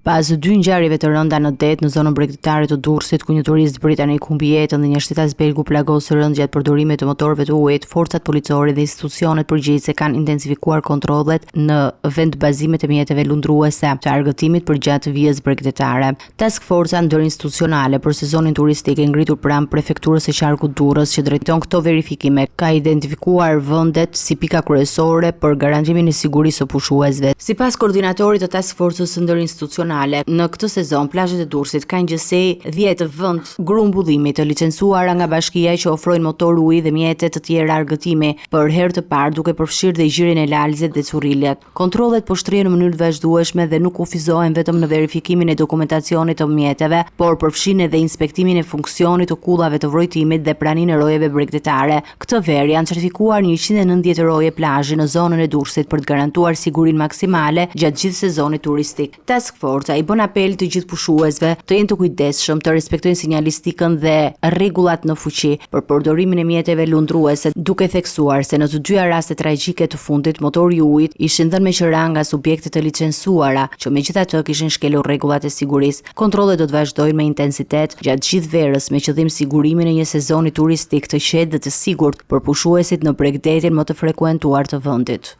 Pas 2 ngjarjeve të rënda në det në zonën bregdetare të Durrësit, ku një turist britanik humbi jetën dhe një shtetas belgu plagosur rënd gjatë përdorimit të motorëve të ujit, forcat policore dhe institucionet përgjegjëse kanë intensifikuar kontrollet në vendbazimet e mjeteve lundruese të argëtimit përgjatë vijës bregdetare. Task Forca ndërinstitucionale për sezonin turistik e ngritur pranë prefekturës së qarkut Durrës, që drejton këto verifikime, ka identifikuar vendet si pika kryesore për garantimin e sigurisë së pushuesve. Sipas koordinatorit të Task Forcës ndërinstitucionale, në këtë sezon plazhet e Durrësit kanë gjësej 10 vend grumbullimi të licencuara nga bashkia që ofrojnë motor uji dhe mjete të tjera argëtimi për herë të parë, duke përfshirë dhe zhirjen e lalëzit dhe currilet. Kontrollet po shtrihen në mënyrë të vazhdueshme dhe nuk kufizohen vetëm në verifikimin e dokumentacionit të mjeteve, por përfshin edhe inspektimin e funksionit të kullave të vrojtimit dhe praninë e rojeve bregdetare. Këtë verë janë certifikuar 190 roje plazhi në zonën e Durrësit për të garantuar sigurinë maksimale gjatë gjithë sezonit turistik. Task Force i bën apel të gjithë pushuesve të jenë të kujdesshëm, të respektojnë sinjalistikën dhe rregullat në fuqi për përdorimin e mjeteve lundruese, duke theksuar se në të dyja rastet tragjike të fundit motori i ujit ishin dhënë me qira nga subjekte të licencuara, që megjithatë kishin shkelur rregullat e sigurisë. Kontrollet do të vazhdojnë me intensitet gjatë gjithë verës me qëllim sigurimin e një sezoni turistik të qetë dhe të sigurt për pushuesit në bregdetin më të frekuentuar të vendit.